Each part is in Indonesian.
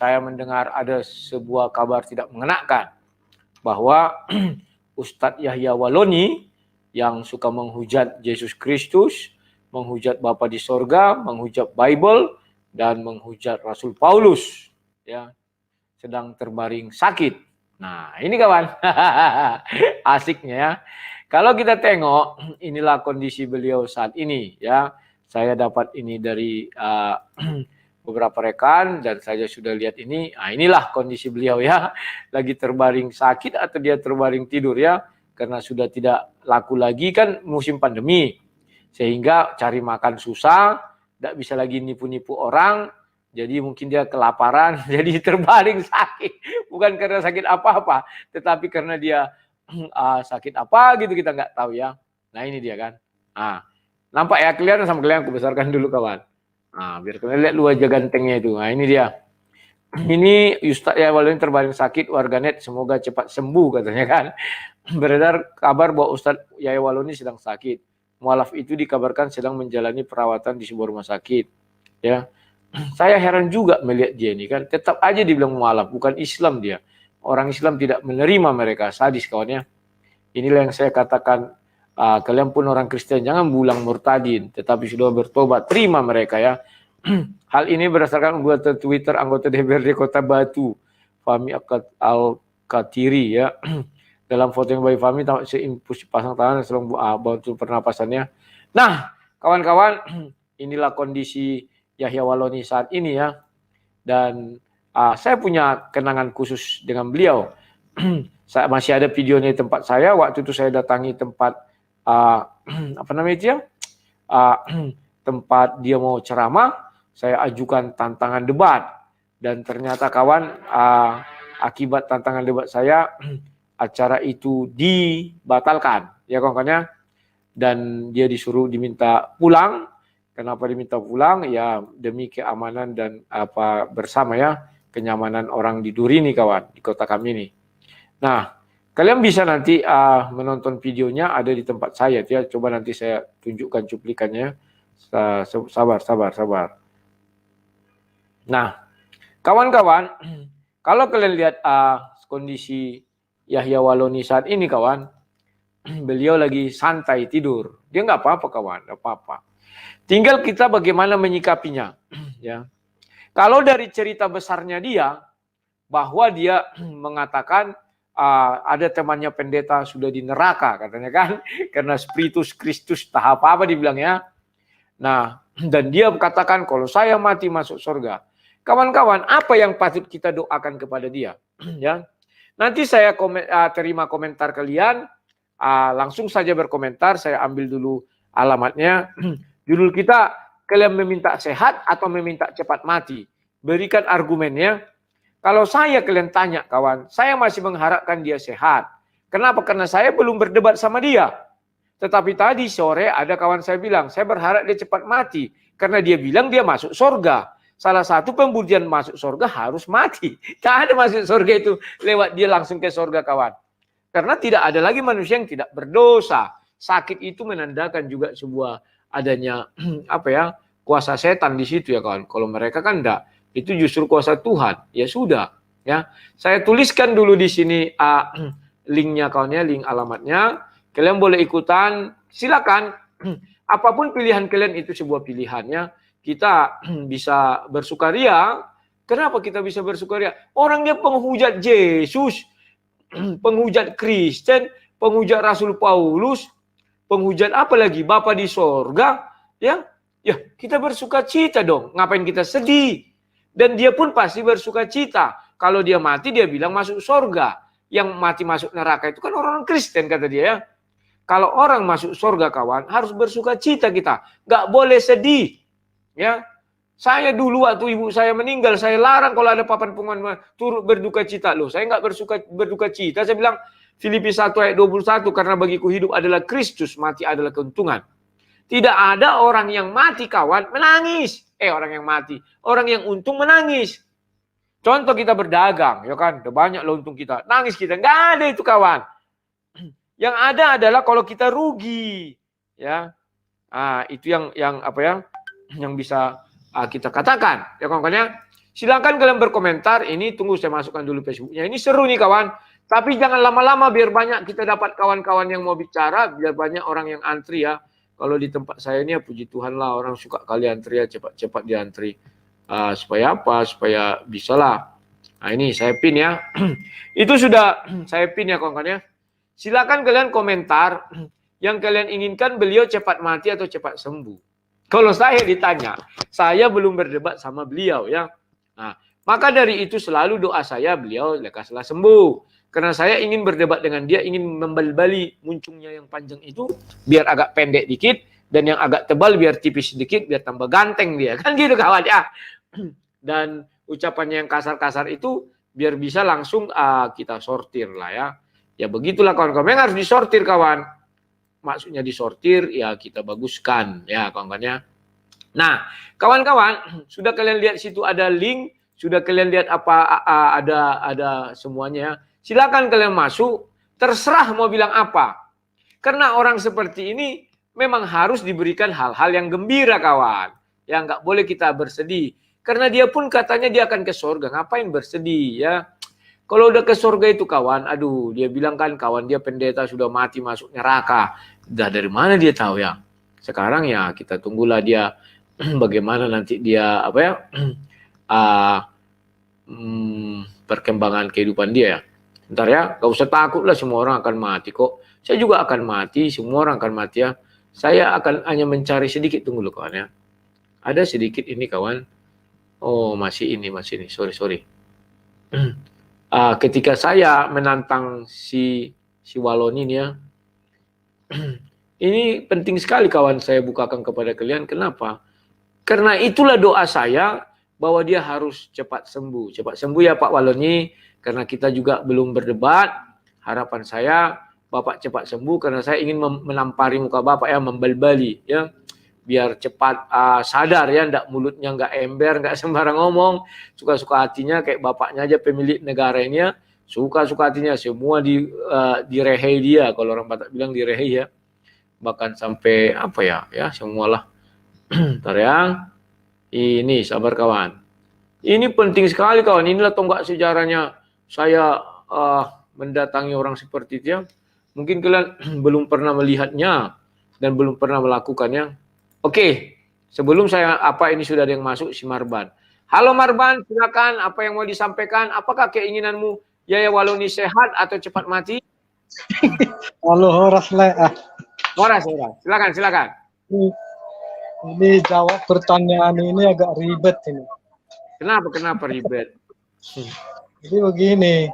saya mendengar ada sebuah kabar tidak mengenakan bahwa Ustadz Yahya Waloni yang suka menghujat Yesus Kristus, menghujat Bapa di sorga, menghujat Bible, dan menghujat Rasul Paulus, ya, sedang terbaring sakit. Nah, ini kawan, asiknya ya. Kalau kita tengok, inilah kondisi beliau saat ini, ya. Saya dapat ini dari beberapa rekan dan saya sudah lihat ini. Nah, inilah kondisi beliau ya, lagi terbaring sakit atau dia terbaring tidur ya, karena sudah tidak laku lagi kan musim pandemi, sehingga cari makan susah, tidak bisa lagi nipu-nipu orang. Jadi mungkin dia kelaparan, jadi terbaring sakit. Bukan karena sakit apa-apa, tetapi karena dia sakit apa gitu kita nggak tahu ya. Nah ini dia kan. Nah, nampak ya, kelihatan sama kalian, aku besarkan dulu kawan. Nah, biar kalian lihat lu aja gantengnya itu. Nah ini dia. Ini Ustadz Yahya Waloni terbaring sakit, warganet semoga cepat sembuh katanya kan. Beredar kabar bahwa Ustadz Yahya Waloni sedang sakit. Mualaf itu dikabarkan sedang menjalani perawatan di sebuah rumah sakit. Ya, saya heran juga melihat dia ini kan, tetap aja dibilang mualaf, bukan Islam dia. Orang Islam tidak menerima mereka, sadis kawannya. Inilah yang saya katakan, kalian pun orang Kristen jangan bulang murtadin, tetapi sudah bertobat, terima mereka ya. Hal ini berdasarkan anggota Twitter anggota DPRD Kota Batu, Fahmi Al-Katiri ya. Dalam foto yang bayi Fahmi tampak seimpus pasang tangan sedang bantu pernapasannya. Nah, kawan-kawan, inilah kondisi Yahya Waloni saat ini ya. Dan saya punya kenangan khusus dengan beliau. Saya masih ada videonya di tempat saya. Waktu itu saya datangi tempat apa namanya itu ya? Tempat dia mau ceramah. Saya ajukan tantangan debat. Dan ternyata kawan, akibat tantangan debat saya, acara itu dibatalkan. Ya kawan-kawannya. Dan dia disuruh diminta pulang. Kenapa diminta pulang? Ya demi keamanan dan bersama ya, kenyamanan orang di Duri nih kawan, di kota kami nih. Nah, kalian bisa nanti menonton videonya ada di tempat saya ya. Coba nanti saya tunjukkan cuplikannya. Sabar. Nah, kawan-kawan, kalau kalian lihat kondisi Yahya Waloni saat ini kawan, beliau lagi santai tidur. Dia nggak apa-apa kawan, nggak apa-apa. Tinggal kita bagaimana menyikapinya. Ya. Kalau dari cerita besarnya dia, bahwa dia mengatakan ada temannya pendeta sudah di neraka katanya kan, karena Spiritus Kristus tahap apa dibilangnya. Nah, dan dia katakan kalau saya mati masuk surga. Kawan-kawan, apa yang patut kita doakan kepada dia? Ya, nanti saya terima komentar kalian, langsung saja berkomentar. Saya ambil dulu alamatnya. Judul kita, kalian meminta sehat atau meminta cepat mati? Berikan argumennya. Kalau saya kalian tanya kawan, saya masih mengharapkan dia sehat. Kenapa? Karena saya belum berdebat sama dia. Tetapi tadi sore ada kawan saya bilang, saya berharap dia cepat mati. Karena dia bilang dia masuk surga. Salah satu pembuktian masuk surga harus mati. Tak ada masuk surga itu lewat dia langsung ke surga kawan. Karena tidak ada lagi manusia yang tidak berdosa. Sakit itu menandakan juga sebuah adanya kuasa setan di situ ya kawan. Kalau mereka kan enggak. Itu justru kuasa Tuhan. Ya sudah, ya. Saya tuliskan dulu di sini linknya kawannya, link alamatnya. Kalian boleh ikutan, silakan. Apapun pilihan kalian itu sebuah pilihannya. Kita bisa bersukaria. Kenapa kita bisa bersukaria? Orangnya penghujat Yesus, penghujat Kristen, penghujat Rasul Paulus, penghujat apa lagi? Bapa di sorga, ya. Ya, kita bersukacita dong. Ngapain kita sedih? Dan dia pun pasti bersuka cita. Kalau dia mati, dia bilang masuk surga. Yang mati masuk neraka itu kan orang Kristen, kata dia ya. Kalau orang masuk surga kawan, harus bersuka cita kita. Nggak boleh sedih. Ya, saya dulu waktu ibu saya meninggal, saya larang kalau ada papan pengumuman turut berduka cita. Loh, saya nggak berduka cita. Saya bilang, Filipi 1 ayat 21, karena bagiku hidup adalah Kristus, mati adalah keuntungan. Tidak ada orang yang mati kawan menangis. Orang yang mati. Orang yang untung menangis. Contoh kita berdagang, ya kan? Udah banyak loh untung kita. Nangis kita. Nggak ada itu kawan. Yang ada adalah kalau kita rugi. Ya. Itu yang apa ya? Yang bisa kita katakan. Ya kawan-kawannya. Silakan kalian berkomentar. Ini tunggu saya masukkan dulu Facebooknya. Ini seru nih kawan. Tapi jangan lama-lama biar banyak kita dapat kawan-kawan yang mau bicara, biar banyak orang yang antri ya. Kalau di tempat saya ini ya puji Tuhan lah, orang suka kali antri ya, cepat-cepat diantri. Supaya apa? Supaya bisalah. Nah ini saya pin ya. Itu sudah saya pin ya kawan-kawan ya. Silakan kalian komentar yang kalian inginkan beliau cepat mati atau cepat sembuh. Kalau saya ditanya, saya belum berdebat sama beliau ya. Nah, maka dari itu selalu doa saya beliau lekaslah sembuh. Karena saya ingin berdebat dengan dia, ingin membalik muncungnya yang panjang itu biar agak pendek dikit dan yang agak tebal biar tipis sedikit biar tambah ganteng dia. Kan gitu kawan ya. Dan ucapannya yang kasar-kasar itu biar bisa langsung kita sortir lah ya. Ya begitulah kawan-kawan, yang harus disortir kawan. Maksudnya disortir ya kita baguskan ya kawan-kawan ya. Nah, kawan-kawan, sudah kalian lihat situ ada link, sudah kalian lihat apa ada semuanya ya. Silakan kalian masuk, terserah mau bilang apa. Karena orang seperti ini memang harus diberikan hal-hal yang gembira kawan. Ya nggak boleh kita bersedih. Karena dia pun katanya dia akan ke surga, ngapain bersedih ya. Kalau udah ke surga itu kawan, aduh dia bilang kan kawan dia pendeta sudah mati masuk neraka. Dah dari mana dia tahu ya? Sekarang ya kita tunggulah dia bagaimana nanti dia apa ya perkembangan kehidupan dia ya. Ntar ya, gak usah takut lah semua orang akan mati kok. Saya juga akan mati, semua orang akan mati ya. Saya akan hanya mencari sedikit, tunggu dulu kawan ya. Ada sedikit ini kawan. Oh masih ini, sorry. Ketika saya menantang si Walon ini ya. Ini penting sekali kawan saya bukakan kepada kalian. Kenapa? Karena itulah doa saya bahwa dia harus cepat sembuh. Cepat sembuh ya Pak Waloni. Karena kita juga belum berdebat. Harapan saya Bapak cepat sembuh karena saya ingin menampari muka Bapak ya, membal-bali ya. Biar cepat sadar ya, ndak mulutnya nggak ember, nggak sembarang ngomong. Suka-suka hatinya kayak bapaknya aja pemilik negara ini ya. Suka-suka hatinya semua direhei dia. Kalau orang Batak bilang direhei ya. Bahkan sampai apa ya semualah. Ntar ya. Ini sabar kawan. Ini penting sekali kawan. Inilah tonggak sejarahnya saya mendatangi orang seperti itu ya. Mungkin kalian belum pernah melihatnya dan belum pernah melakukannya. Oke, sebelum saya ini sudah ada yang masuk si Marban. Halo Marban, silakan apa yang mau disampaikan? Apakah keinginanmu Yaya Waloni sehat atau cepat mati? Halo Horas le. Horas. Silakan. Ini jawab pertanyaan ini agak ribet ini. Kenapa ribet? Jadi begini,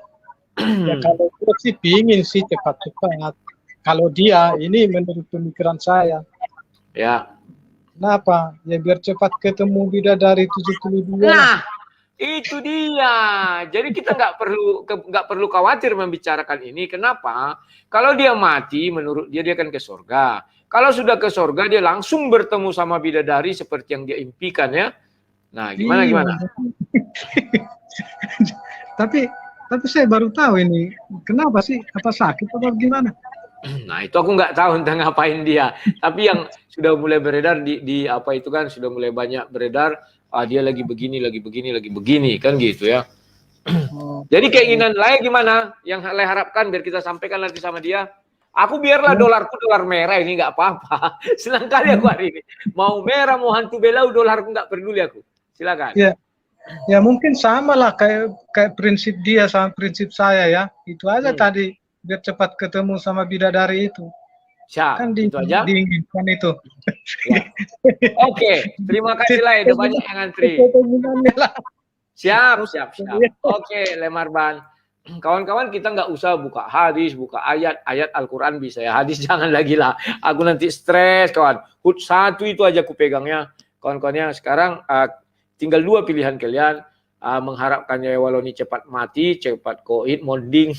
ya kalau gue sih pingin sih cepat-cepat. Kalau dia ini menurut pemikiran saya. Ya. Kenapa? Ya biar cepat ketemu bidadari 72. Nah, itu dia. Jadi kita nggak perlu khawatir membicarakan ini. Kenapa? Kalau dia mati, menurut dia akan ke surga. Kalau sudah ke surga, dia langsung bertemu sama bidadari seperti yang dia impikan ya. Nah, gimana? Tapi saya baru tahu ini. Kenapa sih? Apa sakit atau gimana? Nah, itu aku nggak tahu tentang ngapain dia. Tapi yang sudah mulai beredar di apa itu kan sudah mulai banyak beredar. Dia lagi begini kan gitu ya. Jadi keinginan Laya gimana? Yang Laya harapkan biar kita sampaikan nanti sama dia. Aku biarlah dolarku dolar merah ini nggak apa-apa. Senang kali aku hari ini. Mau merah, mau hantu belau, dolarku nggak peduli aku. Silakan. Ya mungkin sama lah kayak prinsip dia sama prinsip saya ya. Itu aja tadi biar cepat ketemu sama bidadari itu. Siap, Kan itu aja. Diinginkan itu. Ya. Oke, terima kasih lah. Ada banyak yang antri. Siap. Oke, Lemarban. Kawan-kawan kita nggak usah buka hadis, buka ayat Al-Quran bisa ya. Hadis jangan lagi lah. Aku nanti stres kawan. Hud 1 itu aja aku pegangnya. Kawan-kawannya sekarang tinggal 2 pilihan kalian. Mengharapkan Yaya Waloni cepat mati, cepat koid, monding,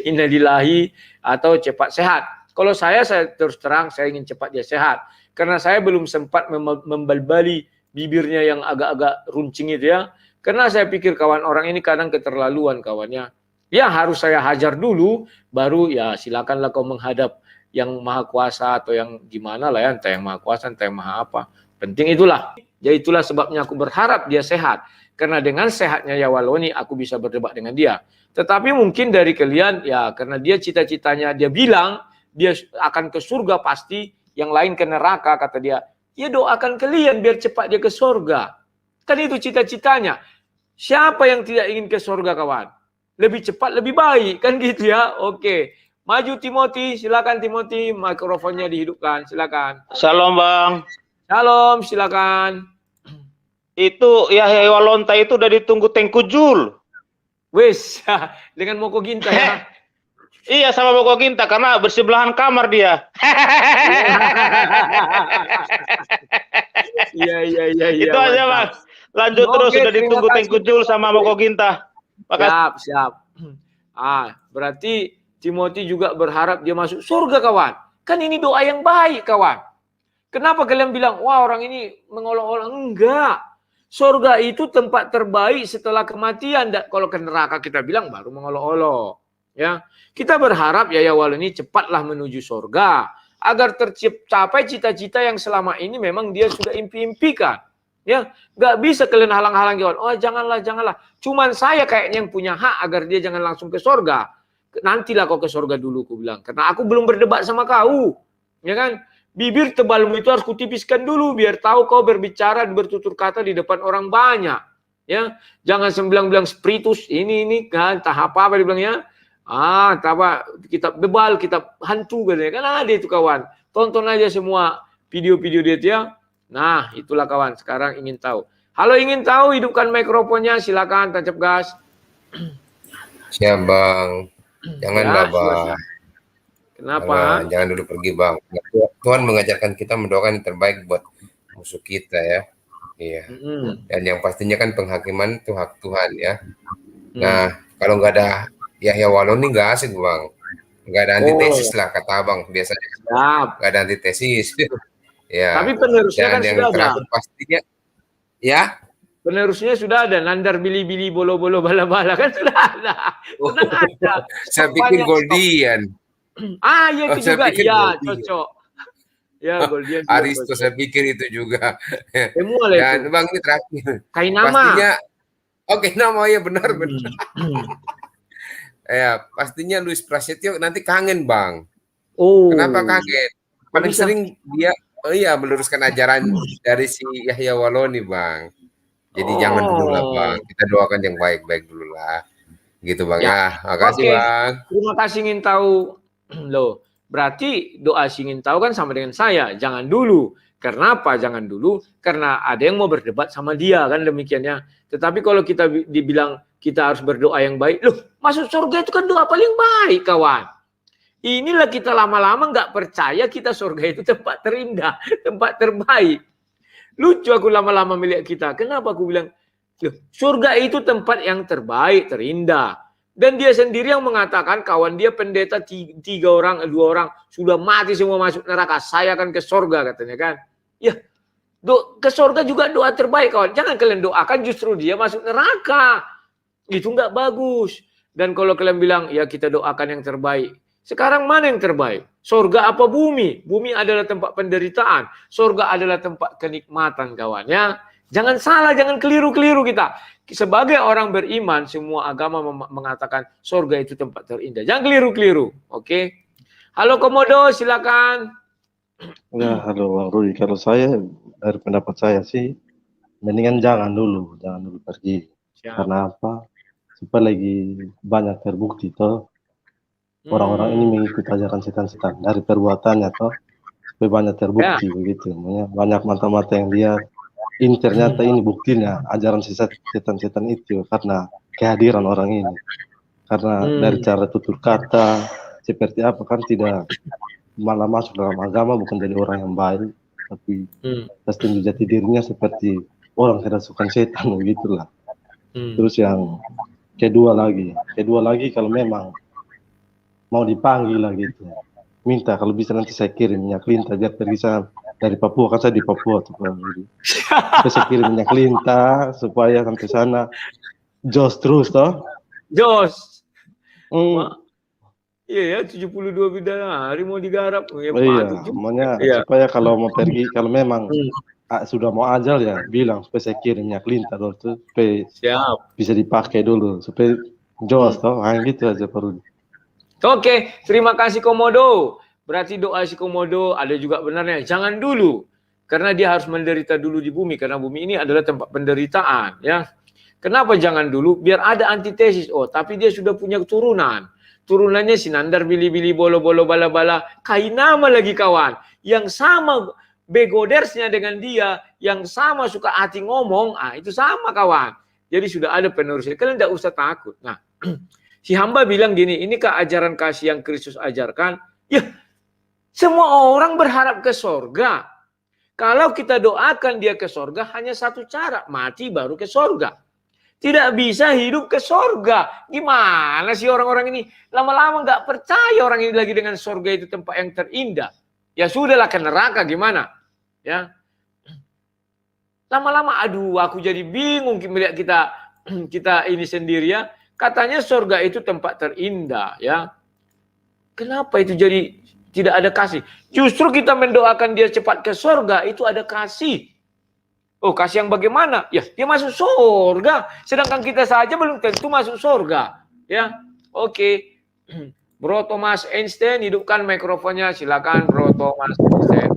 innalillahi, atau cepat sehat. Kalau saya terus terang saya ingin cepat dia sehat. Karena saya belum sempat membalbali bibirnya yang agak-agak runcing itu ya. Karena saya pikir kawan orang ini kadang keterlaluan kawannya. Ya harus saya hajar dulu, baru ya silakanlah kau menghadap yang maha kuasa atau yang gimana lah ya. Entah yang maha kuasa, entah yang maha apa. Penting itulah. Jadi itulah sebabnya aku berharap dia sehat. Karena dengan sehatnya Yawaloni aku bisa berdebat dengan dia. Tetapi mungkin dari kalian ya karena dia cita-citanya dia bilang dia akan ke surga pasti, yang lain ke neraka kata dia. Ya doakan kalian biar cepat dia ke surga. Kan itu cita-citanya. Siapa yang tidak ingin ke surga kawan? Lebih cepat lebih baik kan gitu ya. Oke. Maju Timothy, silakan Timothy, mikrofonnya dihidupkan, silakan. Shalom Bang. Shalom, silakan. Itu Yahya Walonta itu udah ditunggu Tengku Jul. Wis, dengan Moko Ginta ya. Iya sama Moko Ginta karena bersebelahan kamar dia. Iya. Itu aja Bang. Lanjut terus sudah ditunggu Tengku Jul sama Moko Ginta. Makasih. Siap. Berarti Timothy juga berharap dia masuk surga kawan. Kan ini doa yang baik kawan. Kenapa kalian bilang, wah orang ini mengolok-olok? Enggak. Surga itu tempat terbaik setelah kematian. Kalau ke neraka kita bilang baru mengolok-olok. Ya, kita berharap Yahya Waloni cepatlah menuju surga agar tercapai cita-cita yang selama ini memang dia sudah impi-impikan. Ya, nggak bisa kalian halang-halang kawan. Oh janganlah. Cuman saya kayaknya yang punya hak agar dia jangan langsung ke surga. Nantilah kau ke surga dulu, ku bilang. Karena aku belum berdebat sama kau, ya kan? Bibir tebalmu itu harus kutipiskan dulu biar tahu kau berbicara dan bertutur kata di depan orang banyak. Ya, jangan sembilang-bilang spiritus ini kan tahap apa dibilangnya? Kitab bebal, kitab hantu katanya. Kan ada itu kawan. Tonton aja semua video-video dia ya. Nah, itulah kawan. Sekarang ingin tahu. Halo, ingin tahu, hidupkan mikrofonnya, silakan tancap gas. Siap Bang. Janganlah Bang. Kenapa? Jangan dulu pergi Bang. Tuhan mengajarkan kita mendoakan yang terbaik buat musuh kita ya. Iya. Dan yang pastinya kan penghakiman itu hak Tuhan ya. Nah, kalau nggak ada Yahya Waloni nggak asik Bang. Nggak ada antitesis lah kata Abang biasanya. Nggak ada antitesis. Ya. Tapi penerusnya dan kan yang sudah terakhir ada. pastinya ya. Penerusnya sudah ada, nandar bili-bili bolo-bolo bala-bala kan sudah ada. Tenang aja. Saya pikir Goldian. Ya itu juga, ya cocok. Ya Goldian. Aristo saya pikir itu juga. Dan itu. Bang ini terakhir. Kainama. Pastinya, oke nama ya benar. Ya pastinya Luis Prasetyo nanti kangen Bang. Kenapa kangen? Paling sering dia meluruskan ajaran dari si Yahya Waloni Bang. Jadi jangan dulu lah Bang, kita doakan yang baik-baik dulu lah. Gitu Bang ya. Makasih Bang. Terima kasih ingin tahu. Loh, berarti doa ingin tahu kan sama dengan saya. Jangan dulu. Karena apa? Jangan dulu. Karena ada yang mau berdebat sama dia kan demikiannya. Tetapi kalau kita dibilang kita harus berdoa yang baik. Loh, masuk surga itu kan doa paling baik kawan. Inilah kita lama-lama nggak percaya kita surga itu tempat terindah. Tempat terbaik. Lucu aku lama-lama melihat kita. Kenapa aku bilang, surga itu tempat yang terbaik, terindah. Dan dia sendiri yang mengatakan kawan dia pendeta 2 orang sudah mati semua masuk neraka. Saya akan ke surga katanya kan. Ya, ke surga juga doa terbaik kawan. Jangan kalian doakan justru dia masuk neraka. Itu nggak bagus. Dan kalau kalian bilang, ya kita doakan yang terbaik. Sekarang mana yang terbaik? Surga apa bumi? Bumi adalah tempat penderitaan. Surga adalah tempat kenikmatan kawan ya. Jangan salah, jangan keliru-keliru kita. Sebagai orang beriman, semua agama mengatakan surga itu tempat terindah. Jangan keliru-keliru. Oke. Halo Komodo, silakan. Ya, halo Bang Rudi. Kalau saya, dari pendapat saya sih, mendingan jangan dulu pergi. Karena apa? Supaya lagi banyak terbukti toh. Orang-orang ini mengikuti ajaran setan-setan dari perbuatannya toh supaya banyak terbukti begitu. Banyak mata-mata yang lihat ini ternyata ini buktinya ajaran setan-setan itu karena kehadiran orang ini. Karena dari cara tutur kata seperti apa kan tidak malah masuk dalam agama, bukan jadi orang yang baik, tapi pasti menjadi dirinya seperti orang kerasukan setan begitulah. Terus yang kedua lagi kalau memang mau dipanggil lah gitu, minta kalau bisa nanti saya kirim minyak lintah biar pergi sana dari Papua, kan saya di Papua tuh saya kirim minyak lintah supaya sampai sana jos terus toh. Jos. Iya ya, 72 bidadari mau digarap. Ya, Iya, patut juga. makanya Iya. supaya kalau mau pergi, kalau memang sudah mau ajal ya bilang supaya saya kirim minyak lintah dulu tuh supaya Siap. bisa dipakai dulu supaya jos toh, gitu aja perlu. Oke, terima kasih Komodo. Berarti doa si Komodo ada juga benarnya. Jangan dulu. Karena dia harus menderita dulu di bumi. Karena bumi ini adalah tempat penderitaan. Ya. Kenapa jangan dulu? Biar ada antitesis. Oh, tapi dia sudah punya keturunan. Turunannya Sinandar, Bili-Bili, Bolo-Bolo, Bala-Bala. Kainama lagi kawan. Yang sama begodersnya dengan dia. Yang sama suka hati ngomong. Ah, itu sama kawan. Jadi sudah ada penerusnya. Kalian tidak usah takut. Nah, si hamba bilang gini, inikah ajaran kasih yang Kristus ajarkan? Ya, semua orang berharap ke sorga. Kalau kita doakan dia ke sorga, hanya satu cara, mati baru ke sorga. Tidak bisa hidup ke sorga. Gimana sih orang-orang ini? Lama-lama nggak percaya orang ini lagi dengan sorga itu tempat yang terindah. Ya sudahlah ke neraka gimana? Ya. Lama-lama, aduh, aku jadi bingung melihat kita ini sendiri ya. Katanya sorga itu tempat terindah, ya. Kenapa itu jadi tidak ada kasih? Justru kita mendoakan dia cepat ke sorga, itu ada kasih. Oh, kasih yang bagaimana? Ya, dia masuk sorga. Sedangkan kita saja belum tentu masuk sorga. Ya, oke. Bro Thomas Einstein, hidupkan mikrofonnya. Silakan, Bro Thomas Einstein.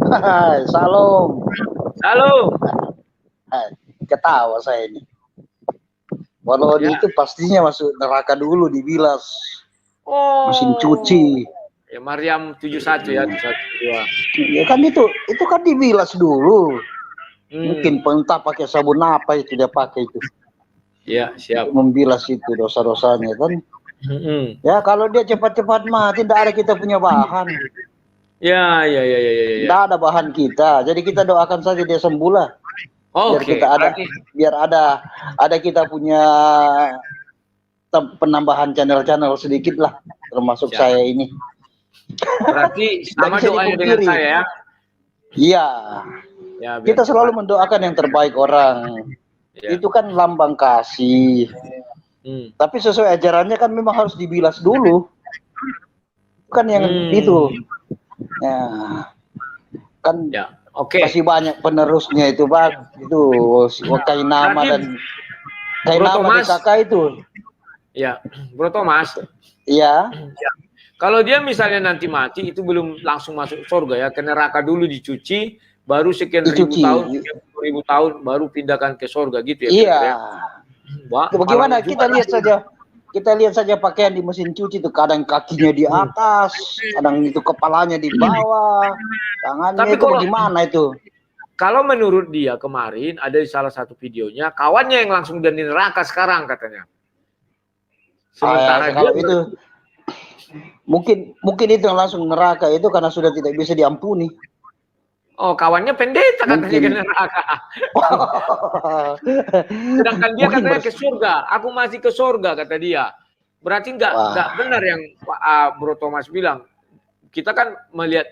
Hai, salam. Halo. Hai, ketawa saya ini. Walau Ya. itu pastinya masuk neraka dulu dibilas. Oh. Mesin cuci. Ya, Maryam 71 ya, 112. Ya kan itu kan dibilas dulu. Mungkin entah pakai sabun apa itu dia pakai itu. Ya, siap. Membilas itu dosa-dosanya kan. Ya kalau dia cepat-cepat mati, tidak ada kita punya bahan. Ya. Tidak ada bahan kita. Jadi kita doakan saja dia sembuh lah. Biar kita ada, biar ada kita punya penambahan channel-channel sedikit lah, termasuk saya ini. Berarti sama doanya dengan saya ya. Iya. Ya, kita selalu mendoakan yang terbaik orang. Ya. Itu kan lambang kasih. Tapi sesuai ajarannya kan memang harus dibilas dulu. Kan yang itu. Ya. Kan ya. Oke. Masih banyak penerusnya itu, Bang. Itu Kainama dan Kainama kakak itu. Ya, Bro Thomas. Iya. Ya. Kalau dia misalnya nanti mati itu belum langsung masuk surga ya, ke neraka dulu dicuci, baru sekian ribu tahun baru pindahkan ke surga gitu ya. Iya. Ya? Bagaimana kita lihat saja. Kita lihat saja pakaian di mesin cuci itu, kadang kakinya di atas, kadang itu kepalanya di bawah, tangannya. Tapi itu gimana itu? Kalau menurut dia kemarin ada di salah satu videonya, kawannya yang langsung dari neraka sekarang katanya. Sementara kalau itu mungkin itu yang langsung neraka itu karena sudah tidak bisa diampuni. Oh, kawannya pendeta katanya ke neraka. Sedangkan dia katanya ke surga. Aku masih ke surga kata dia. Berarti nggak benar yang Bro Thomas bilang. Kita kan melihat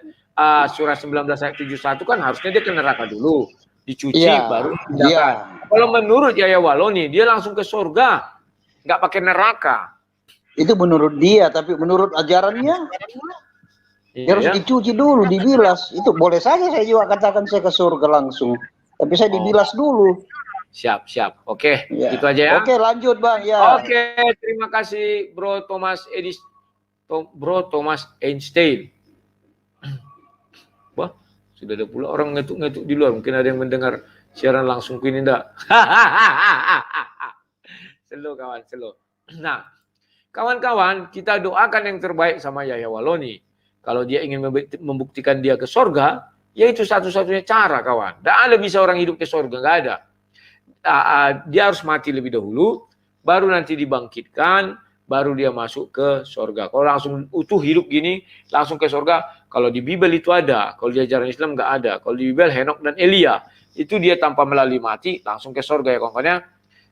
surah 19 ayat 71 kan harusnya dia ke neraka dulu, dicuci baru pindahkan. Kalau menurut Yahya Waloni dia langsung ke surga, nggak pakai neraka. Itu menurut dia, tapi menurut ajarannya dia harus dicuci dulu, dibilas. Itu boleh saja saya juga katakan saya ke surga langsung. Tapi saya dibilas dulu. Siap. Oke, itu aja ya. Oke, lanjut Bang. Ya. Oke, terima kasih Bro Thomas Bro Thomas Einstein. Wah, sudah ada pula orang ngetuk-ngetuk di luar. Mungkin ada yang mendengar siaran langsung ini enggak? Selo kawan, selo. Nah, kawan-kawan, kita doakan yang terbaik sama Yahya Waloni. Kalau dia ingin membuktikan dia ke sorga, ya itu satu-satunya cara, kawan. Tidak ada bisa orang hidup ke sorga, nggak ada. Dia harus mati lebih dahulu, baru nanti dibangkitkan, baru dia masuk ke sorga. Kalau langsung utuh hidup gini, langsung ke sorga, kalau di Bible itu ada, kalau di ajaran Islam nggak ada. Kalau di Bible Henok dan Elia, itu dia tanpa melalui mati, langsung ke sorga ya kawan-kawannya.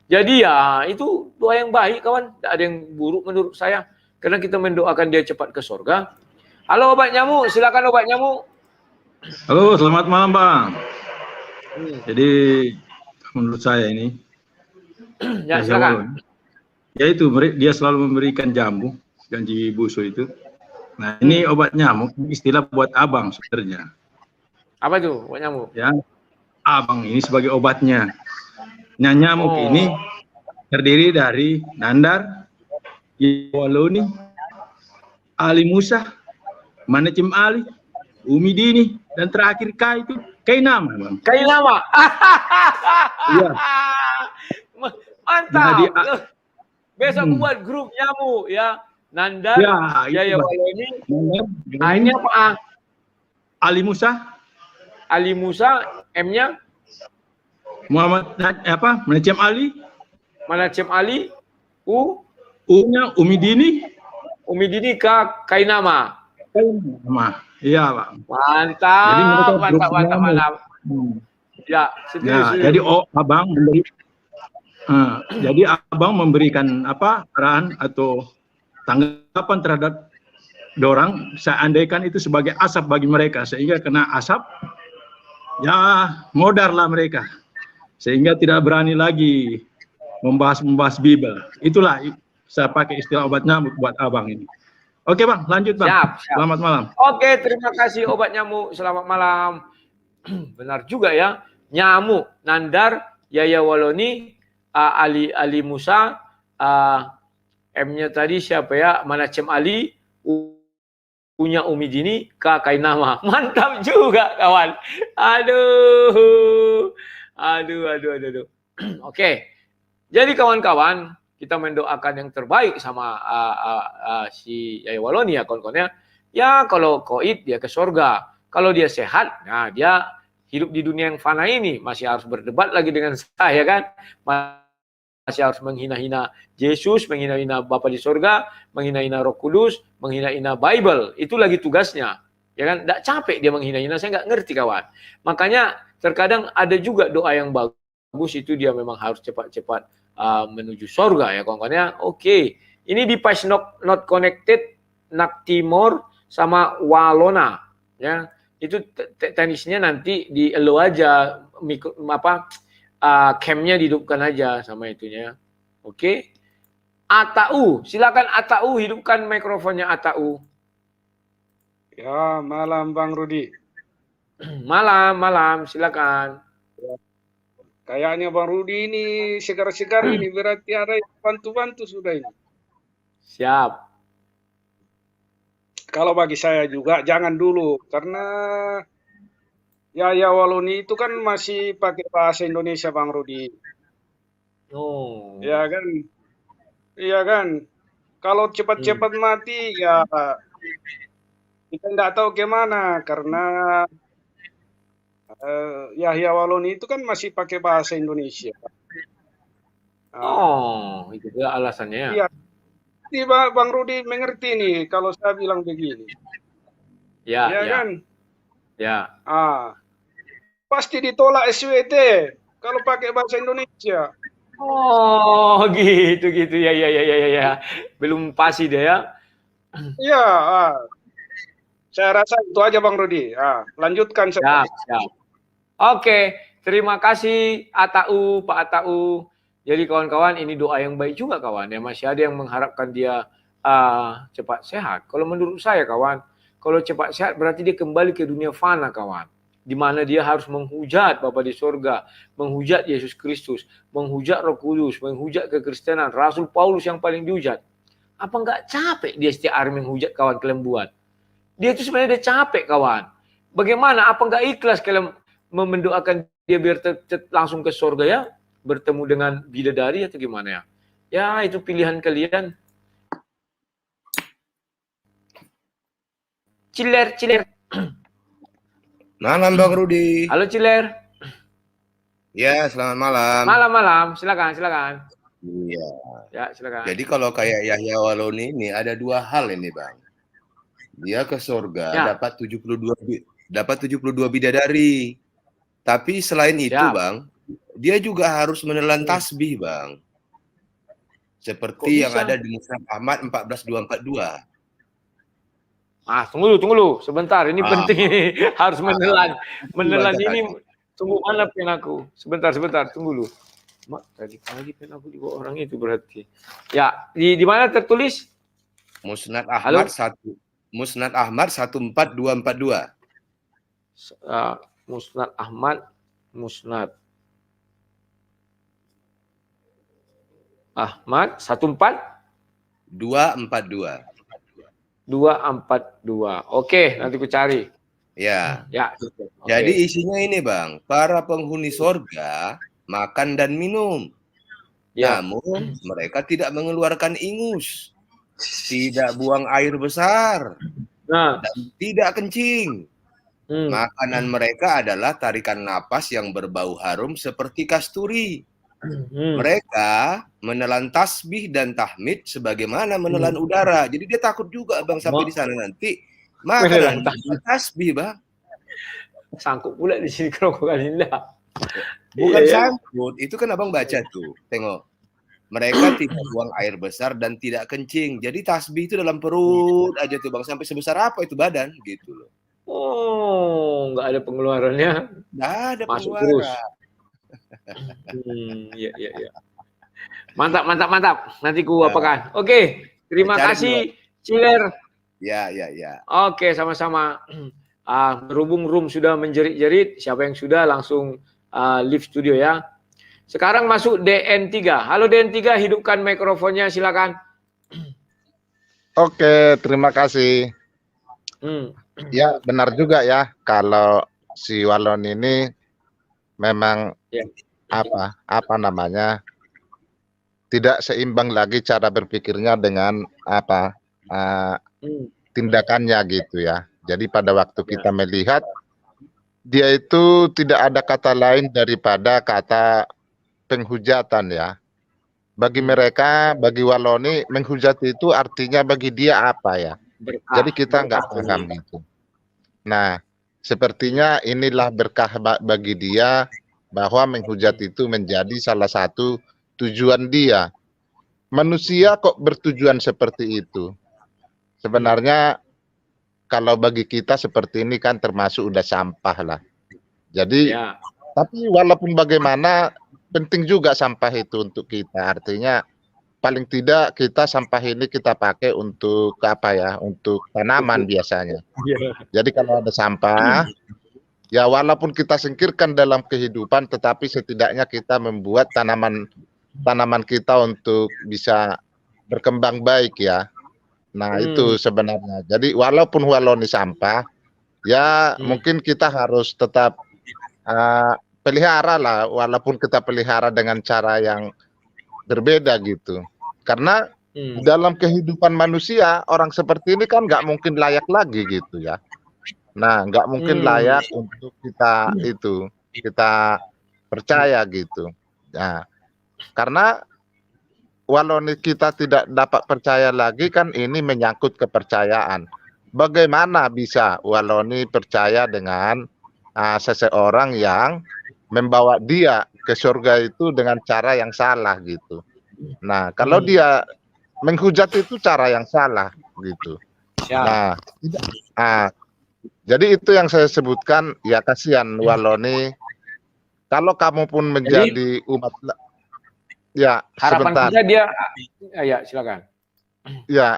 Jadi ya itu doa yang baik, kawan. Tidak ada yang buruk menurut saya. Karena kita mendoakan dia cepat ke sorga. Halo obat nyamuk, silakan obat nyamuk. Halo, selamat malam Bang. Jadi menurut saya ini, ya silakan. Ya itu dia selalu memberikan jamu Ganji Busu itu. Nah, ini obat nyamuk, istilah buat abang sebenarnya. Apa itu obat nyamuk? Ya, abang ini sebagai obatnya. Nah, nyamuk ini terdiri dari Nandar, Waloni, Ali Musa, Manecim Ali, Umi Dini, dan terakhir K itu Kainama, Bang. Kainama. Iya. Mantap. Jadi, besok buat grup nyamuk ya. Nandar, ya, Yaya itu, Waloni. Bang. Ini apa? Ali Musa, Ali Musa, M-nya Muhammad Manecim Ali, Manecim Ali, U-nya Umi Dini, Kainama. Kainama. Iya, Bang. Mantap. Jadi mereka mantap. Ya, setuju. Jadi abang memberi, jadi abang memberikan arahan atau tanggapan terhadap dorang, seandainya itu sebagai asap bagi mereka, sehingga kena asap, ya modarlah mereka, sehingga tidak berani lagi membahas Bible. Itulah saya pakai istilah obat nyamuk buat abang ini. Oke Bang, lanjut Bang. Siap. Selamat malam. Oke, terima kasih obat nyamuk. Selamat malam. Benar juga ya. Nyamuk, Nandar, Yaya Waloni, Ali Musa, M-nya tadi siapa ya? Manecim Ali, punya Umi Dini, Kainama. Mantap juga kawan. Aduh. Oke. Jadi kawan-kawan, kita mendoakan yang terbaik sama si Yaya Waloni ya kawan-kawan ya. Ya kalau koid dia ke surga. Kalau dia sehat, nah dia hidup di dunia yang fana ini. Masih harus berdebat lagi dengan saya kan. Masih harus menghina-hina Yesus, menghina-hina Bapa di surga, menghina-hina Roh Kudus, menghina-hina Bible. Itu lagi tugasnya. Ya kan, enggak capek dia menghina-hina, saya enggak ngerti kawan. Makanya terkadang ada juga doa yang bagus itu dia memang harus cepat-cepat menuju surga ya kawan-kawan ya. Oke. Ini device not connected, Nak Timor sama Walona ya. Itu teknisnya nanti di elo aja camnya dihidupkan aja sama itunya. Oke. Atau, silakan Atau hidupkan mikrofonnya Atau. Ya, malam Bang Rudi. Malam, silakan. Kayaknya Bang Rudi ini segar-segar ini, berarti ada yang bantu-bantu sudah ini. Siap. Kalau bagi saya juga jangan dulu, karena Yaya Waloni itu kan masih pakai bahasa Indonesia Bang Rudi. Oh. Iya kan? Iya kan? Kalau cepat-cepat mati ya kita nggak tahu gimana, karena Yahya Waloni itu kan masih pakai bahasa Indonesia. Oh, itu dia alasannya. Iya. Tiba Bang Rudi mengerti nih kalau saya bilang begini. Ya, ya kan? Ya. Pasti ditolak SWT kalau pakai bahasa Indonesia. Oh, gitu. Ya. Belum pasti deh ya. Iya, saya rasa itu aja Bang Rudi. Lanjutkan saja. Siap. Oke, terima kasih Atau, Pak Atau. Jadi kawan-kawan, ini doa yang baik juga kawan. Ya masih ada yang mengharapkan dia cepat sehat. Kalau menurut saya kawan, kalau cepat sehat berarti dia kembali ke dunia fana kawan. Di mana dia harus menghujat Bapa di surga, menghujat Yesus Kristus, menghujat Roh Kudus, menghujat kekristenan, Rasul Paulus yang paling dihujat. Apa enggak capek dia setiap hari menghujat kawan kelembuan? Dia itu sebenarnya dia capek kawan. Bagaimana? Apa enggak ikhlas kalau mendoakan dia biar langsung ke surga ya? Bertemu dengan bidadari atau gimana ya? Ya itu pilihan kalian. Ciler. Malam Bang Rudi. Halo Ciler. Ya, selamat malam. Malam. Silakan. Iya. Ya, silakan. Jadi kalau kayak Yahya Waloni ini ada dua hal ini, Bang. Dia ke surga dapat 72 bidadari. Tapi selain itu, Bang, dia juga harus menelan tasbih, Bang. Seperti yang ada di Musnad Ahmad 14242. Tunggu dulu. Sebentar, ini penting ini. Harus menelan ini. Tunggu mana pen aku? Sebentar, tunggu dulu. Mak, tadi pagi pen aku dibawa orang itu berarti. Ya, di mana tertulis? Musnad Halo? Ahmad 14242. Musnad Ahmad, Musnad Ahmad 242. 242. Oke, nanti ku cari. Ya. Ya. Jadi Oke. isinya ini Bang, para penghuni sorga makan dan minum. Ya. Namun mereka tidak mengeluarkan ingus, tidak buang air besar, Nah, dan tidak kencing. Makanan mereka adalah tarikan napas yang berbau harum seperti kasturi. Mereka menelan tasbih dan tahmid sebagaimana menelan udara. Jadi dia takut juga Bang sampai di sana nanti makanan tasbih Bang. Sangkut pula di sini krokodilnya. Bukan sangkut, itu kan Abang baca tuh. Tengok. Mereka tidak buang air besar dan tidak kencing. Jadi tasbih itu dalam perut aja tuh Bang. Sampai sebesar apa itu badan gitu loh. Oh, nggak ada pengeluarannya. Nggak ada Masuk pengeluaran. Iya. Mantap. Nanti ku apakan. Oke, terima kasih Ciler. Ya. Oke, sama-sama. Berhubung room sudah menjerit-jerit, siapa yang sudah langsung leave studio ya. Sekarang masuk DN3. Halo DN3, hidupkan mikrofonnya, silakan. Oke, terima kasih. Ya, benar juga ya kalau si Walon ini memang apa namanya tidak seimbang lagi cara berpikirnya dengan tindakannya gitu ya. Jadi pada waktu kita melihat dia itu tidak ada kata lain daripada kata penghujatan ya. Bagi mereka, bagi Waloni, menghujat itu artinya bagi dia apa ya? Jadi kita nggak paham gitu. Nah, sepertinya inilah berkah bagi dia bahwa menghujat itu menjadi salah satu tujuan dia. Manusia kok bertujuan seperti itu? Sebenarnya kalau bagi kita seperti ini kan termasuk udah sampah lah. Jadi, tapi walaupun bagaimana, penting juga sampah itu untuk kita. Artinya paling tidak kita sampah ini kita pakai untuk apa ya? Untuk tanaman biasanya. Jadi kalau ada sampah, ya walaupun kita singkirkan dalam kehidupan, tetapi setidaknya kita membuat tanaman kita untuk bisa berkembang baik ya. Nah itu sebenarnya. Jadi walaupun Waloni sampah, ya mungkin kita harus tetap pelihara lah, walaupun kita pelihara dengan cara yang berbeda gitu. Karena dalam kehidupan manusia, orang seperti ini kan nggak mungkin layak lagi gitu ya. Nah, nggak mungkin layak untuk kita percaya gitu. Nah, karena Waloni kita tidak dapat percaya lagi kan ini menyangkut kepercayaan. Bagaimana bisa Waloni percaya dengan seseorang yang membawa dia ke surga itu dengan cara yang salah gitu. Nah, kalau dia menghujat itu cara yang salah gitu. Nah, jadi itu yang saya sebutkan, ya kasihan Waloni. Kalau kamu pun menjadi umat, ya harapan sebentar. kita dia, ya silakan. Ya,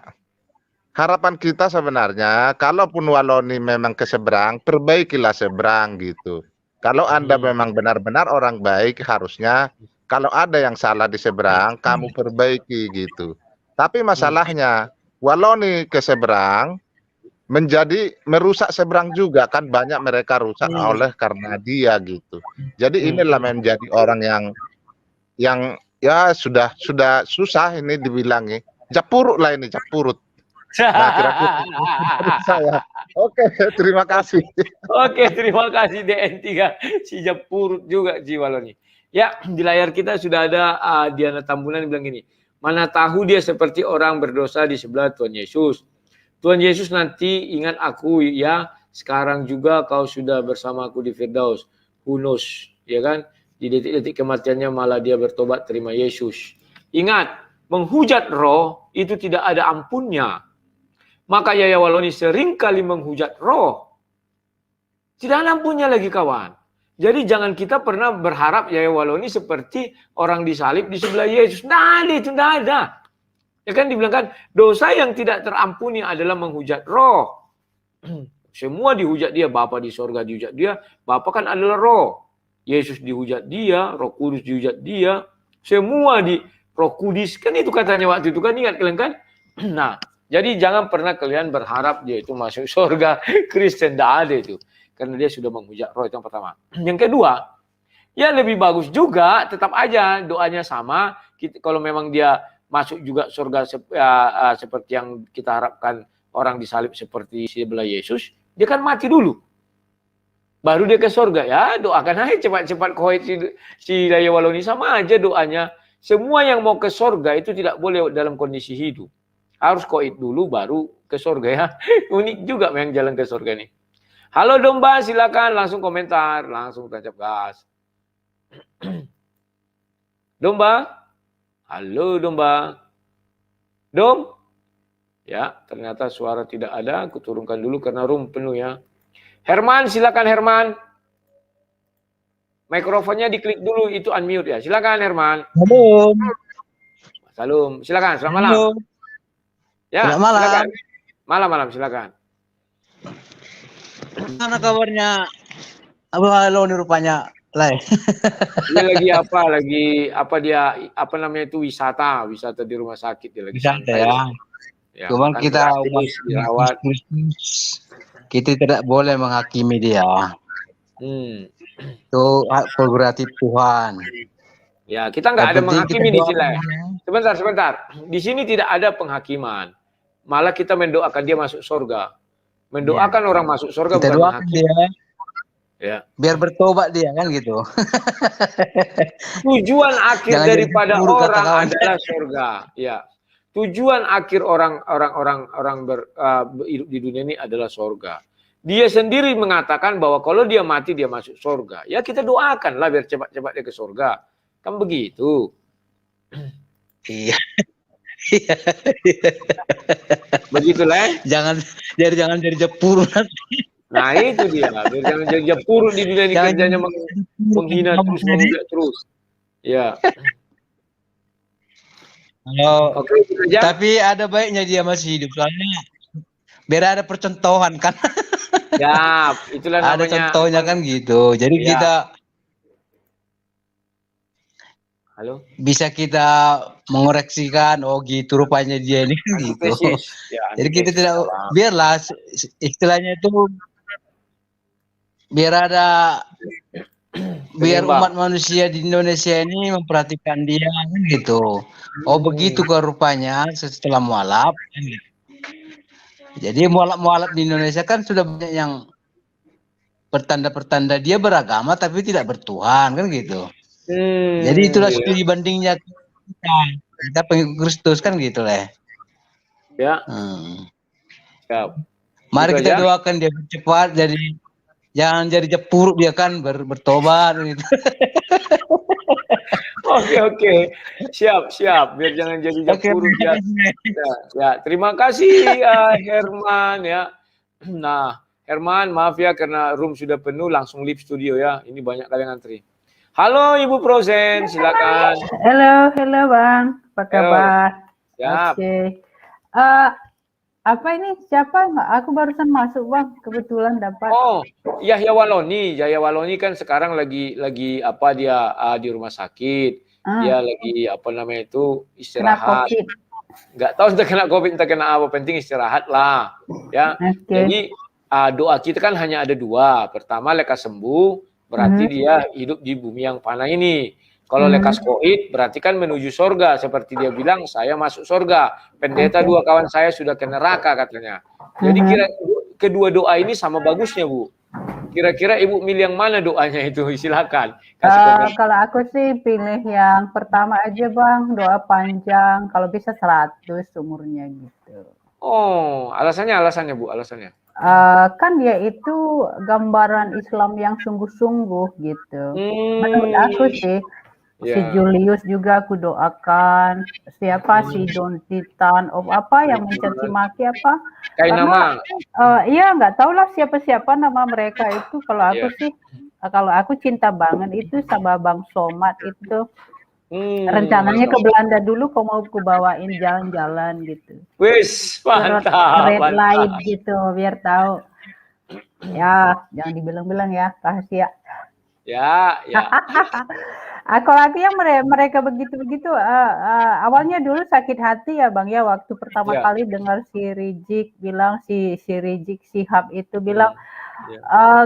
harapan kita sebenarnya, kalaupun Waloni memang ke seberang, perbaikilah seberang gitu. Kalau Anda memang benar-benar orang baik, harusnya kalau ada yang salah di seberang, kamu perbaiki gitu. Tapi masalahnya, Waloni ke seberang, menjadi merusak seberang juga, kan banyak mereka rusak oleh karena dia gitu. Jadi inilah menjadi orang yang ya sudah susah ini dibilangi. Japurut lah ini, japurut. Nah, kira-kira saya. Oke, terima kasih. Oke, terima kasih DN3. Si Japurut juga si Waloni. Ya, di layar kita sudah ada Diana Tambunan yang bilang gini. Mana tahu dia seperti orang berdosa di sebelah Tuhan Yesus. Tuhan Yesus nanti ingat aku ya. Sekarang juga kau sudah bersama aku di Firdaus. Who knows, ya kan? Di detik-detik kematiannya malah dia bertobat terima Yesus. Ingat, menghujat roh itu tidak ada ampunnya. Maka Yaya Waloni sering kali menghujat roh. Tidak ada ampunnya lagi kawan. Jadi jangan kita pernah berharap Yaya Waloni seperti orang disalib di sebelah Yesus. Nah, itu tidak ada. Ya kan dibilang kan, dosa yang tidak terampuni adalah menghujat roh. Semua dihujat dia, Bapa di sorga dihujat dia, Bapa kan adalah roh. Yesus dihujat dia, Roh Kudus dihujat dia, semua di Roh Kudus, kan itu katanya waktu itu kan, ingat kalian kan? Nah, jadi jangan pernah kalian berharap dia itu masuk surga. Kristen tidak ada itu. Karena dia sudah menghujat roh, itu yang pertama. Yang kedua, ya lebih bagus juga, tetap aja doanya sama. Kalau memang dia masuk juga surga seperti yang kita harapkan, orang disalib seperti sebelah Yesus, dia kan mati dulu. Baru dia ke surga. Ya doakan aja cepat-cepat kohit si Yahya Waloni, sama aja doanya. Semua yang mau ke surga itu tidak boleh dalam kondisi hidup. Harus kohit dulu baru ke surga ya. Unik juga memang jalan ke surga nih. Halo Domba, silakan langsung komentar, langsung tancap gas. Domba? Halo Domba. Dom? Ya, ternyata suara tidak ada. Aku turunkan dulu karena room penuh ya. Herman, silakan Herman. Mikrofonnya diklik dulu, itu unmute ya. Silakan Herman. Halo. Salam. Silakan, selamat malam. Ya, selamat malam. Silakan. Malam-malam, silakan. Mana kabarnya? Halo nih rupanya. Dia lagi apa? Lagi apa dia? Apa namanya itu, wisata di rumah sakit dia lagi. Wisata ya. Ya, cuman kita dirawat. Kita tidak boleh menghakimi dia. Itu hak prerogatif Tuhan. Ya, kita nggak ada menghakimi di sini. Sebentar. Di sini tidak ada penghakiman. Malah kita mendoakan dia masuk surga. Mendoakan orang masuk surga, kita bukan doakan dia. Ya. Biar bertobat dia kan gitu. Tujuan akhir daripada orang adalah surga. Ya. Tujuan akhir orang hidup di dunia ini adalah surga. Dia sendiri mengatakan bahwa kalau dia mati dia masuk surga. Ya kita doakanlah biar cepat-cepat dia ke surga. Kan begitu. Iya. Begitulah. Jangan jadi jepur nanti. Nah itu dia. Biar jangan jadi jepur di dunia ini, kerjanya menghina terus, menghujat terus. Ya. Oke, tapi ada baiknya dia masih hidup, soalnya biar ada percontohan kan. Ya, itulah namanya. Ada contohnya kan gitu. Jadi ya. kita bisa kita mengoreksikan, oh gitu rupanya dia ini gitu. Ya, jadi kita tidak, biarlah istilahnya itu biar umat manusia di Indonesia ini memperhatikan dia kan gitu. Oh begitu ke rupanya setelah mualaf. Jadi mualaf di Indonesia kan sudah banyak yang pertanda dia beragama tapi tidak bertuhan kan gitu. Jadi itulah studi bandingnya kita pengikut Kristus kan gitu lah. Ya. Mari kita doakan dia cepat, jadi jangan jadi jepuruk dia kan, bertobat gitu. Oke. Siap. Biar jangan jadi jepuruk ya. Ya, terima kasih Herman ya. Nah, Herman, maaf ya karena room sudah penuh, langsung live studio ya. Ini banyak kali yang ngantri. Halo Ibu Prosen, silakan. Halo Bang, apa kabar? Siap. Oke. Apa ini siapa? Aku barusan masuk Bang, kebetulan dapat. Oh, Yahya Waloni. Yahya Waloni kan sekarang lagi apa dia di rumah sakit. Dia lagi apa namanya itu istirahat. Nggak tahu entah kena COVID, entah kena apa, penting istirahat lah. Ya. Jadi doa kita kan hanya ada dua. Pertama lekas sembuh. Berarti dia hidup di bumi yang panah ini. Kalau lekas COVID, berarti kan menuju surga. Seperti dia bilang, saya masuk surga. Pendeta dua kawan saya sudah ke neraka katanya. Jadi kedua doa ini sama bagusnya, Bu. Kira-kira Ibu milih yang mana doanya itu? Silakan. Kalau aku sih pilih yang pertama aja Bang. Doa panjang. Kalau bisa 100 umurnya gitu. Oh, alasannya Bu, alasannya. Kan dia itu gambaran Islam yang sungguh-sungguh gitu. Menurut aku sih, si Julius juga aku doakan. Siapa si Don Titan apa yang mencaci maki apa? Kainama. Iya nggak tahu lah siapa nama mereka itu. Kalau aku sih, kalau aku cinta banget itu sama Bang Somad itu. Rencananya ke Belanda dulu, kau mau ku bawain jalan-jalan gitu. Wis, Ke mantap, red light mantap. gitu, biar tahu. Ya, jangan dibilang-bilang ya, rahasia. Ya, ya. Kalau aku yang mereka begitu-begitu, awalnya dulu sakit hati ya Bang ya, waktu pertama Ya. kali dengar si Rizik bilang, si Rizik Syihab itu bilang,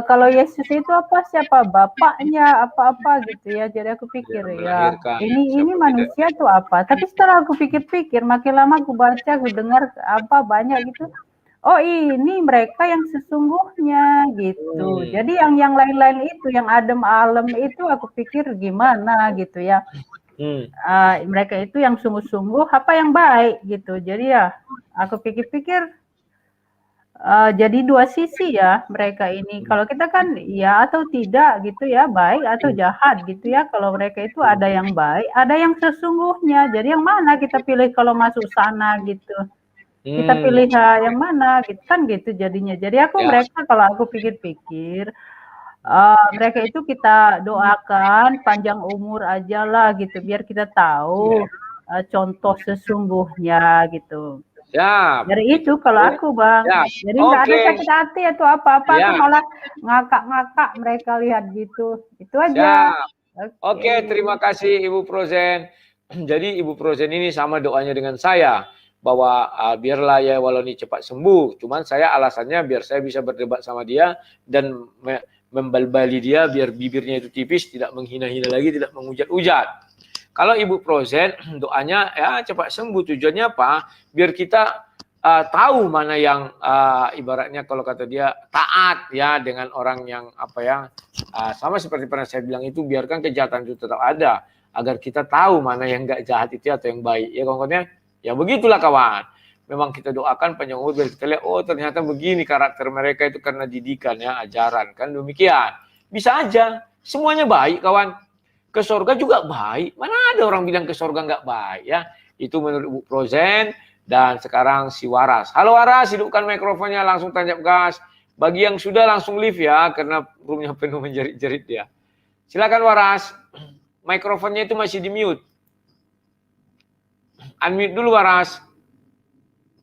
kalau Yesus itu apa, siapa bapaknya, apa-apa gitu ya. Jadi aku pikir ya, melahirkan, ini siapa manusia tuh apa. Tapi setelah aku pikir-pikir, makin lama aku baca, aku dengar apa banyak gitu. Oh ini mereka yang sesungguhnya gitu. Jadi yang lain-lain itu, yang adem alam itu aku pikir gimana gitu ya. Mereka itu yang sungguh-sungguh, apa yang baik gitu. Jadi ya aku pikir-pikir jadi dua sisi ya mereka ini. Kalau kita kan ya atau tidak gitu ya, baik atau jahat gitu ya. Kalau mereka itu ada yang baik, ada yang sesungguhnya. Jadi yang mana kita pilih kalau masuk sana gitu. Kita pilih yang mana gitu kan gitu jadinya. Jadi aku mereka kalau aku pikir-pikir mereka itu kita doakan panjang umur aja lah gitu biar kita tahu contoh sesungguhnya gitu. Ya. Dari itu kalau aku Bang. Ya. Jadi nggak ada sakit hati atau apa-apa, aku malah ngakak-ngakak mereka lihat gitu. Itu aja. Oke, terima kasih Ibu Frozen. Jadi Ibu Frozen ini sama doanya dengan saya. Bahwa biarlah Yahya Waloni cepat sembuh. Cuman saya alasannya biar saya bisa berdebat sama dia dan membalbali dia biar bibirnya itu tipis, tidak menghina-hina lagi, tidak menghujat-hujat. Kalau Ibu Frozen doanya ya cepat sembuh, tujuannya apa? Biar kita tahu mana yang ibaratnya kalau kata dia taat ya dengan orang yang apa ya sama seperti pernah saya bilang itu, biarkan kejahatan itu tetap ada agar kita tahu mana yang enggak jahat itu atau yang baik ya kawan-kawannya. Ya begitulah kawan. Memang kita doakan panjang umur biar kita lihat, oh ternyata begini karakter mereka itu karena didikan ya, ajaran. Kan demikian. Bisa aja. Semuanya baik kawan. Ke surga juga baik. Mana ada orang bilang ke surga nggak baik ya. Itu menurut Ibu Frozen. Dan sekarang si Waras. Halo Waras, hidupkan mikrofonnya langsung tancap gas. Bagi yang sudah langsung live ya, karena roomnya penuh menjerit-jerit dia. Silakan Waras. Mikrofonnya itu masih di mute. Unmute dulu Waras.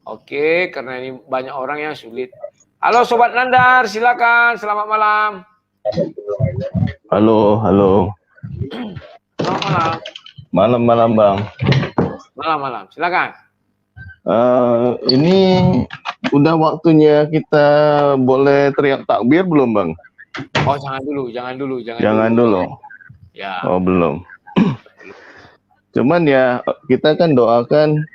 Oke, karena ini banyak orang yang sulit. Halo Sobat Nandar, silakan. Selamat malam. Halo, halo. Selamat malam. Malam-malam Bang. Malam-malam, silakan. Ini udah waktunya kita boleh teriak takbir belum Bang? Oh jangan dulu. Jangan dulu. Ya. Oh belum. Cuman ya kita kan doakan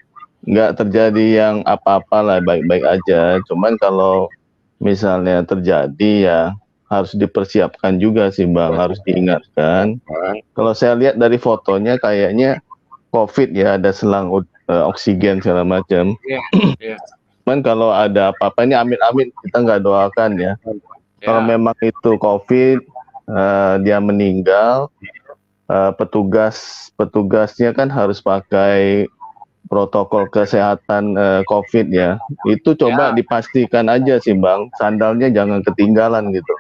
nggak terjadi yang apa-apa lah, baik-baik aja. Cuman kalau misalnya terjadi ya harus dipersiapkan juga sih Bang, harus diingatkan. Kalau saya lihat dari fotonya kayaknya COVID ya, ada selang oksigen segala macam. Cuman kalau ada apa-apa ini amit-amit kita nggak doakan ya. Kalau memang itu COVID, dia meninggal, petugasnya kan harus pakai protokol kesehatan COVID ya. Itu coba dipastikan aja sih Bang, sandalnya jangan ketinggalan gitu.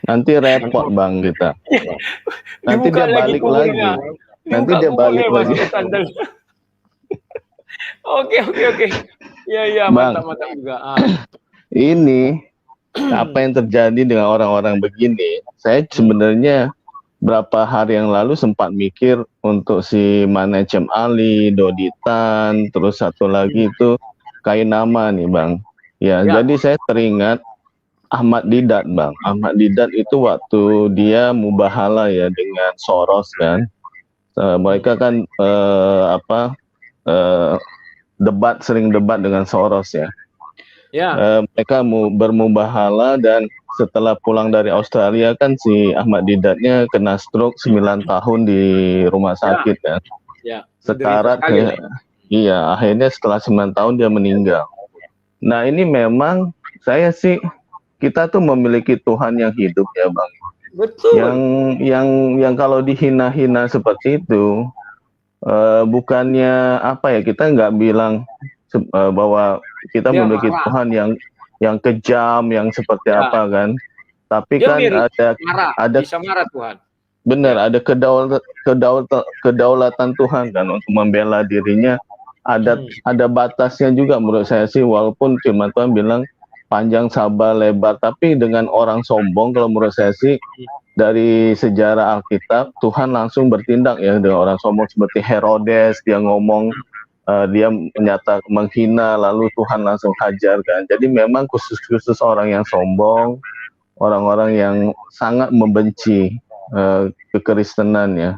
Nanti repot Bang kita. Nanti dia balik lagi. Nanti dia balik lagi. Oke. Iya, mantap juga. Ini apa yang terjadi dengan orang-orang begini? Saya sebenarnya berapa hari yang lalu sempat mikir untuk si Manecem Ali, Doditan, terus satu lagi itu Kainama nih Bang. Ya, jadi saya teringat Ahmad Didat Bang. Ahmad Didat itu waktu dia mubahala ya dengan Soros kan. Mereka kan sering debat dengan Soros ya. Mereka bermubahala dan setelah pulang dari Australia kan si Ahmad Didatnya kena stroke 9 tahun di rumah sakit kan. Sekarat akhirnya setelah 9 tahun dia meninggal. Nah ini memang saya sih kita tuh memiliki Tuhan yang hidup ya Bang. Betul. Yang kalau dihina-hina seperti itu bukannya apa ya, kita nggak bilang bahwa kita dia memiliki marah. Tuhan yang kejam, yang seperti apa kan? Tapi dia kan mirip, ada bisa marah Tuhan. benar ada kedaulatan Tuhan kan untuk membela dirinya. Ada batasnya juga menurut saya sih, walaupun firman Tuhan bilang panjang, sabar, lebar, tapi dengan orang sombong kalau menurut saya sih dari sejarah Alkitab Tuhan langsung bertindak ya dengan orang sombong seperti Herodes, dia ngomong dia menghina lalu Tuhan langsung hajar kan. Jadi memang khusus orang yang sombong, orang-orang yang sangat membenci kekristenan ya.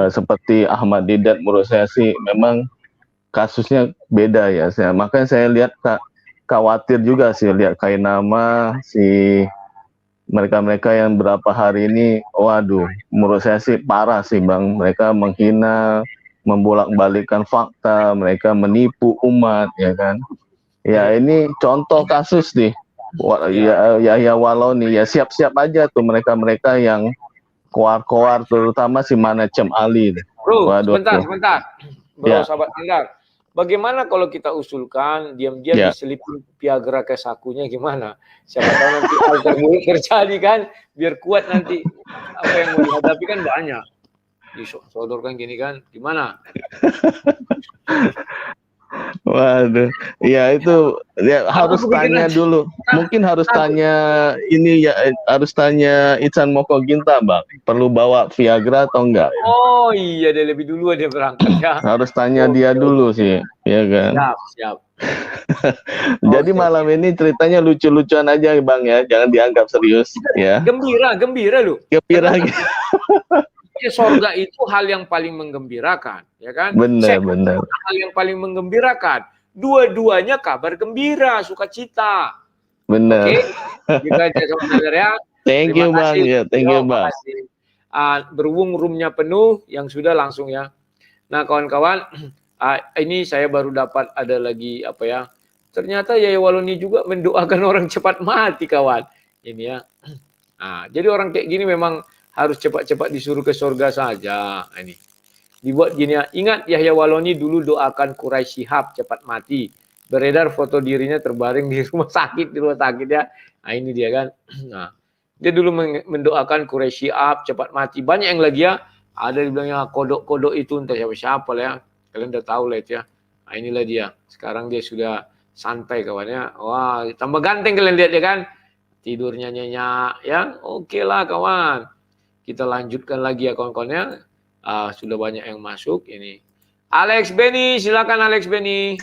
Seperti Ahmad Didat menurut saya sih memang kasusnya beda ya. Makanya saya lihat khawatir juga sih lihat Kainama si mereka-mereka yang berapa hari ini, waduh, menurut saya sih parah sih Bang. Mereka menghina, membolak-balikkan fakta, mereka menipu umat ya kan. Ya ini contoh kasus nih. Yahya Waloni ya siap-siap aja tuh mereka-mereka yang koar-koar, terutama si Manacem Ali. Bro, sebentar. Bro, Ya. sahabat Tinggal. Bagaimana kalau kita usulkan diam-diam Ya. diselipin Viagra ke sakunya gimana? Siapa tahu nanti hal terburuk terjadi kan, biar kuat nanti apa yang mau dihadapi kan banyak. Disodorkan gini kan, gimana? Waduh, ya itu ya harus tanya dulu. Mungkin harus tanya ini ya, harus tanya Ican Moko Ginta, Bang. Perlu bawa Viagra atau enggak? Oh iya, dia lebih dulu dia berangkat ya. Harus tanya dia dulu sih, ya kan. Siap. Jadi malam ini ceritanya lucu-lucuan aja, Bang ya. Jangan dianggap serius ya. Gembira lu. Gembira. Sorga itu hal yang paling menggembirakan, ya kan? Benar. Hal yang paling menggembirakan. Dua-duanya kabar gembira, sukacita. Benar. Oke, kita aja saudara ya. Thank you, Bang. Ya, thank you, Bang. Berhubung roomnya penuh, yang sudah langsung ya. Nah, kawan-kawan, ini saya baru dapat ada lagi apa ya? Ternyata Yahya Waloni juga mendoakan orang cepat mati, kawan. Ini ya. Nah, jadi orang kayak gini memang harus cepat-cepat disuruh ke surga saja. Ini dibuat gini ya. Ingat Yahya Waloni dulu doakan Quraisy Shihab cepat mati. Beredar foto dirinya terbaring di rumah sakit ya. Nah, ini dia kan. Nah, dia dulu mendoakan Quraisy Shihab cepat mati. Banyak yang lagi ya. Ada yang bilangnya kodok-kodok itu entah siapa lah ya. Kalian udah tahu lah itu ya. Nah, inilah dia. Sekarang dia sudah santai kawannya. Wah, tambah ganteng kalian lihat ya kan. Tidurnya nyenyak ya. Oke lah kawan. Kita lanjutkan lagi ya kawan-kawannya. Sudah banyak yang masuk ini. Alex Benny, silakan Alex Benny.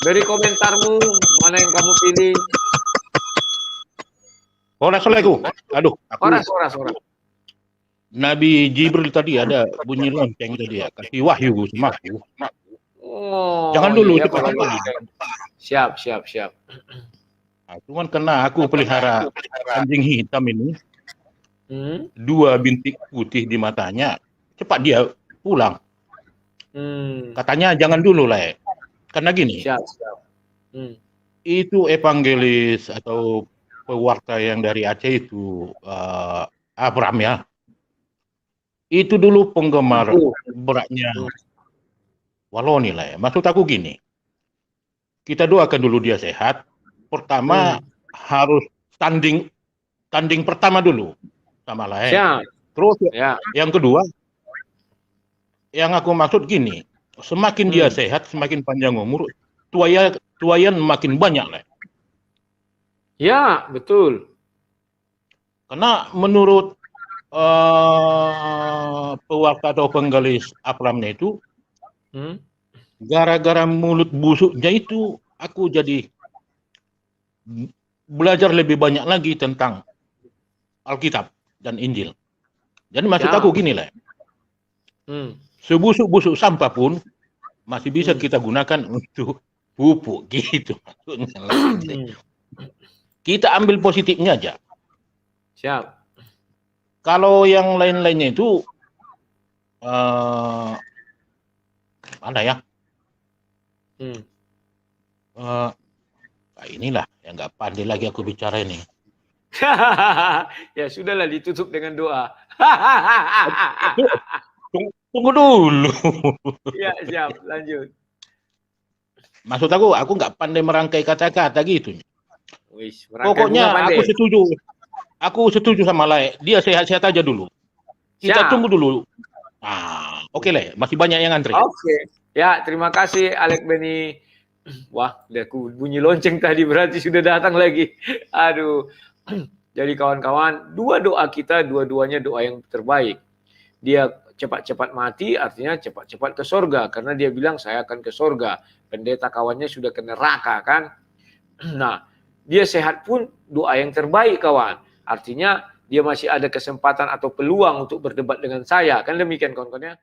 Beri komentarmu, mana yang kamu pilih. Assalamualaikum. Aduh, Ora. Nabi Jibril tadi ada bunyi lonceng tadi ya, kasih wahyu sama aku. Oh, Jangan dulu iya, cepat. Siap. Nah, cuman karena aku pelihara anjing hitam ini, 2 bintik putih di matanya, cepat dia pulang. Katanya jangan dulu lah, karena gini. Siap. Itu evangelis atau pewarta yang dari Aceh itu Abraham ya. Itu dulu penggemar beratnya Waloni lah ya. Maksud aku gini, kita doakan dulu dia sehat. Pertama harus tanding pertama dulu sama lain. Terus yang kedua, yang aku maksud gini, semakin dia sehat, semakin panjang umur, tuayan makin banyak lah. Ya, betul. Karena menurut pewarta atau penggalis Abraham itu, gara-gara mulut busuknya itu, aku jadi belajar lebih banyak lagi tentang Alkitab dan Injil. Jadi maksud aku gini lah, sebusuk-busuk sampah pun masih bisa kita gunakan untuk pupuk gitu maksudnya. Kita ambil positifnya aja. Siap. Kalau yang lain-lainnya itu mana ya? Inilah yang nggak pandai lagi aku bicara ini. Ya sudahlah, ditutup dengan doa. Tunggu dulu. Ya, siap, lanjut. Maksud aku nggak pandai merangkai kata-kata gitu. Wish, Pokoknya aku setuju sama Lai. Dia sehat-sehat aja dulu. Kita Siap. tunggu dulu. Ah, oke lah, masih banyak yang antri. Oke. Ya, terima kasih Alex Beni. Wah, aku bunyi lonceng tadi berarti sudah datang lagi. Aduh. Jadi kawan-kawan, dua doa kita dua-duanya doa yang terbaik. Dia cepat-cepat mati artinya cepat-cepat ke surga karena dia bilang saya akan ke surga. Pendeta kawannya sudah ke neraka kan. Nah, dia sehat pun doa yang terbaik kawan. Artinya dia masih ada kesempatan atau peluang untuk berdebat dengan saya. Kan demikian kawan-kawannya.